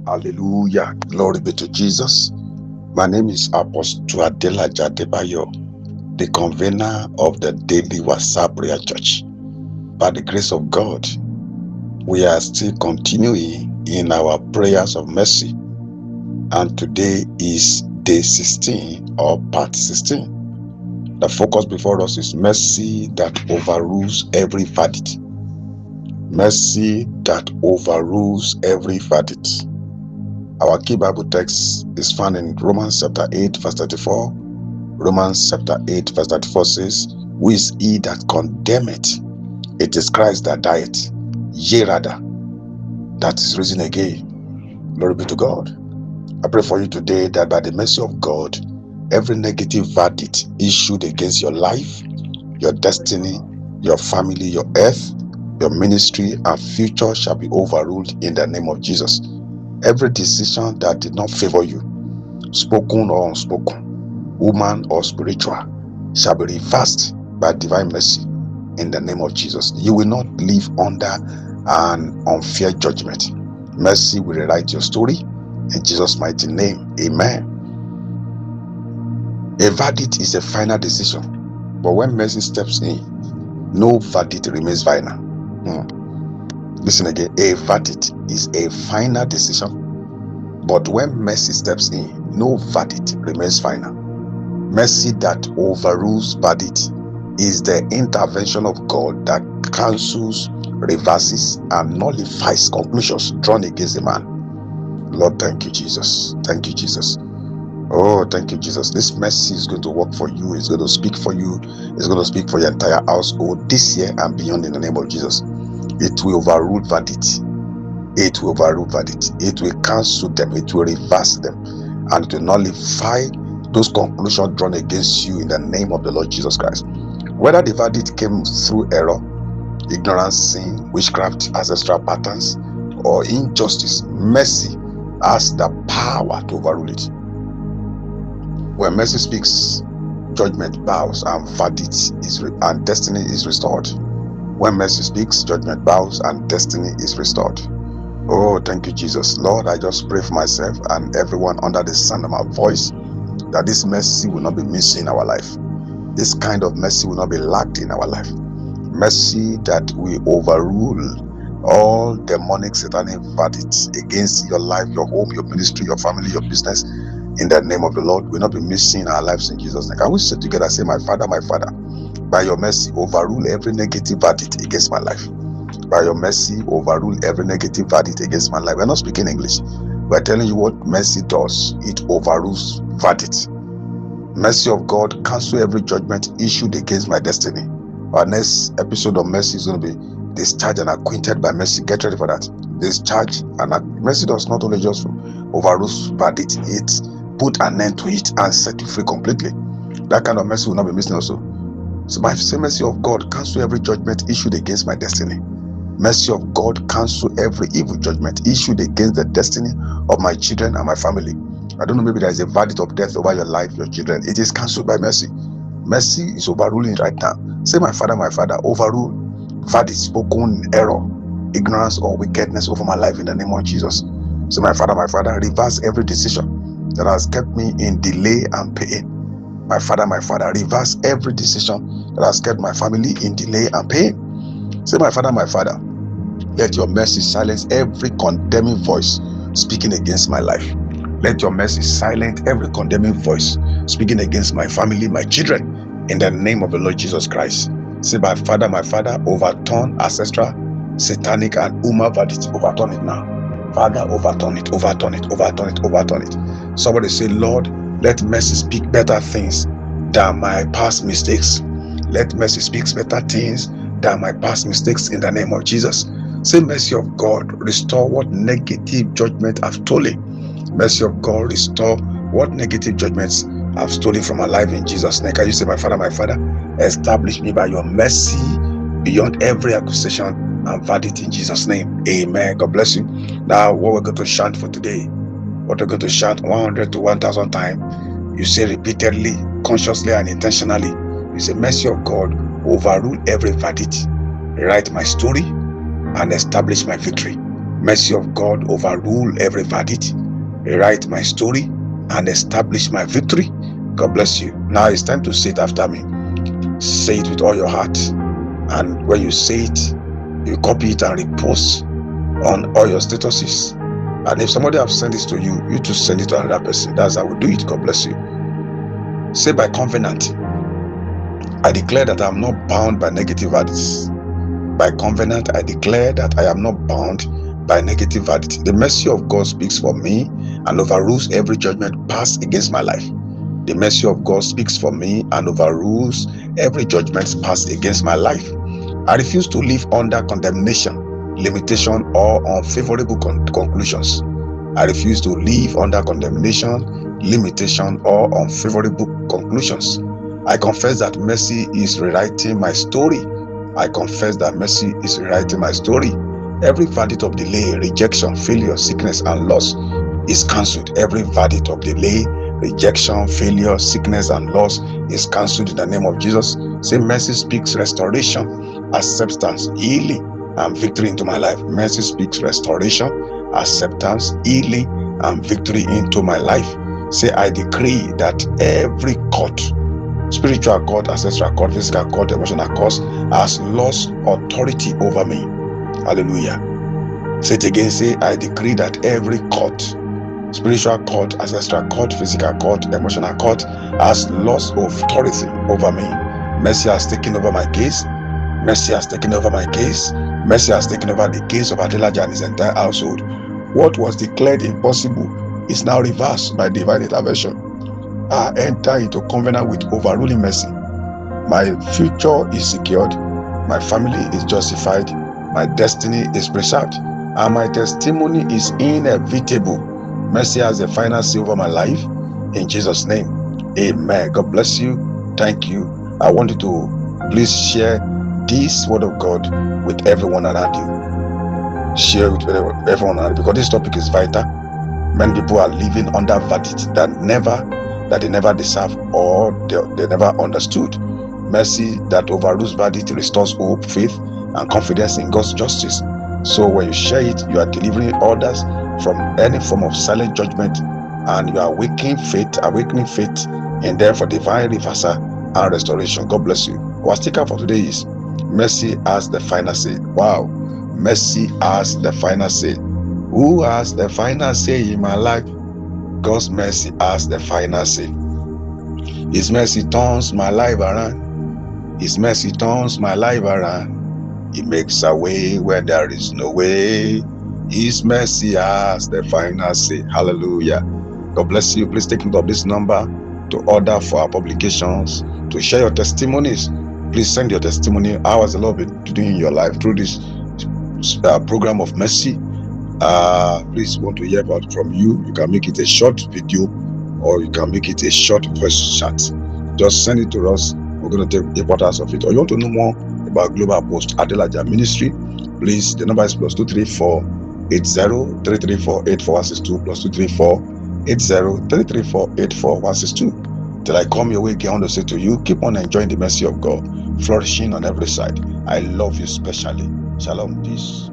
Hallelujah. Glory be to Jesus. My name is Apostle Adelaja Adebayo, the convener of the Daily WhatsApp Prayer Church. By the grace of God, we are still continuing in our prayers of mercy. And today is day 16 or part 16. The focus before us is mercy that overrules every verdict. Mercy that overrules every verdict. Our key Bible text is found in Romans chapter 8 verse 34. Romans chapter 8 verse 34 says, "Who is he that condemneth? It is Christ that died, yea rather, that is risen again." Glory be to God. I pray for you today that by the mercy of God, every negative verdict issued against your life, your destiny, your family, your earth, your ministry, and future shall be overruled in the name of Jesus. Every decision that did not favor you, spoken or unspoken, human or spiritual, shall be reversed by divine mercy in the name of Jesus. You will not live under an unfair judgment. Mercy will rewrite your story in Jesus' mighty name. Amen. A verdict is a final decision, but when mercy steps in, no verdict remains final. Listen again. A verdict is a final decision, but when mercy steps in, no verdict remains final. Mercy that overrules verdict is the intervention of God that cancels, reverses, and nullifies conclusions drawn against a man. Lord, thank you, Jesus. Thank you, Jesus. Oh, thank you, Jesus. This mercy is going to work for you. It's going to speak for you. It's going to speak for your entire household this year and beyond in the name of Jesus. It will overrule verdict. It will overrule verdict. It will cancel them. It will reverse them. And it will nullify those conclusions drawn against you in the name of the Lord Jesus Christ. Whether the verdict came through error, ignorance, sin, witchcraft, ancestral patterns, or injustice, mercy has the power to overrule it. When mercy speaks, judgment bows and verdict and destiny is restored. When mercy speaks, judgment bows and destiny is restored. Oh, thank you, Jesus. Lord, I just pray for myself and everyone under the sound of my voice that this mercy will not be missing in our life. This kind of mercy will not be lacked in our life. Mercy that will overrule all demonic satanic verdicts against your life, your home, your ministry, your family, your business. In the name of the Lord, will not be missing in our lives in Jesus' name. Can we sit together and say, my Father, by your mercy, overrule every negative verdict against my life. By your mercy, overrule every negative verdict against my life. We're not speaking English. We're telling you what mercy does. It overrules verdict. Mercy of God, cancel every judgment issued against my destiny. Our next episode of mercy is going to be discharged and acquainted by mercy. Get ready for that. Discharge and mercy does not only just overrule verdict, it put an end to it and set you free completely. That kind of mercy will not be missing also. So by the mercy of God, cancel every judgment issued against my destiny. Mercy of God, cancel every evil judgment issued against the destiny of my children and my family. I don't know, maybe there is a verdict of death over your life, your children. It is cancelled by mercy. Mercy is overruling right now. Say, my Father, overrule verdict, spoken error, ignorance, or wickedness over my life in the name of Jesus. Say, my Father, reverse every decision that has kept me in delay and pain. My Father, reverse every decision that has kept my family in delay and pain. Say, my Father, let your mercy silence every condemning voice speaking against my life. Let your mercy silence every condemning voice speaking against my family, my children, in the name of the Lord Jesus Christ. Say, my Father, overturn ancestral, satanic, and human verdicts. Overturn it now. Father, overturn it. Somebody say, Lord, let mercy speak better things than my past mistakes. Let mercy speak better things than my past mistakes in the name of Jesus. Say, mercy of God, restore what negative judgment I've stolen. Mercy of God, restore what negative judgments I've stolen from my life in Jesus' name. Can you say, my Father, establish me by your mercy beyond every accusation and verdict in Jesus' name. Amen. God bless you. Now, what we're going to chant for today, what we're going to chant 100 to 1,000 times. You say repeatedly, consciously, and intentionally. You say, mercy of God, overrule every verdict, write my story, and establish my victory. Mercy of God, overrule every verdict, rewrite my story, and establish my victory. God bless you. Now it's time to say it after me. Say it with all your heart. And when you say it, you copy it and repost on all your statuses. And if somebody have sent this to you, you to send it to another person. That's how we do it. God bless you. Say, by covenant, I declare that I am not bound by negative verdicts. By covenant, I declare that I am not bound by negative verdict. The mercy of God speaks for me and overrules every judgment passed against my life. The mercy of God speaks for me and overrules every judgment passed against my life. I refuse to live under condemnation, limitation, or unfavorable conclusions. I refuse to live under condemnation, limitation, or unfavorable conclusions. I confess that mercy is rewriting my story. I confess that mercy is rewriting my story. Every verdict of delay, rejection, failure, sickness, and loss is cancelled. Every verdict of delay, rejection, failure, sickness, and loss is cancelled in the name of Jesus. Say, mercy speaks restoration, acceptance, healing, and victory into my life. Mercy speaks restoration, acceptance, healing, and victory into my life. Say, I decree that every court, spiritual court, ancestral court, physical court, emotional court, has lost authority over me. Hallelujah. Say it again. Say, I decree that every court, spiritual court, ancestral court, physical court, emotional court, has lost authority over me. Mercy has taken over my case. Mercy has taken over my case. Mercy has taken over the case of Adelaja and his entire household. What was declared impossible is now reversed by divine intervention. I enter into covenant with overruling mercy. My future is secured. My family is justified. My destiny is preserved. And my testimony is inevitable. Mercy has the final say over my life. In Jesus' name, amen. God bless you. Thank you. I want you to please share this word of God with everyone around you. Share it with everyone around you, because this topic is vital. Many people are living under verdict that they never deserve, or they never understood. Mercy that overrules verdict restores hope, faith, and confidence in God's justice. So when you share it, you are delivering others from any form of silent judgment, and you are awakening faith in them for divine reversal and restoration. God bless you. Our sticker for today is, mercy has the final say. Wow. Mercy has the final say. Who has the final say in my life? God's mercy has the final say. His mercy turns my life around. His mercy turns my life around. He makes a way where there is no way. His mercy has the final say. Hallelujah. God bless you. Please take note of this number to order for our publications, to share your testimonies. Please send your testimony. How has the Lord been doing in your life through this program of mercy? Please want to hear about from you. You can make it a short video, or you can make it a short voice chat. Just send it to us. We're going to take importance of it. Or you want to know more about Global Post Adelaja Ministry, please, the number is +234 80 334 84162, +234 80 334 84162. Till I come your way again, I want to say to you, keep on enjoying the mercy of God, flourishing on every side. I love you specially. Shalom, peace.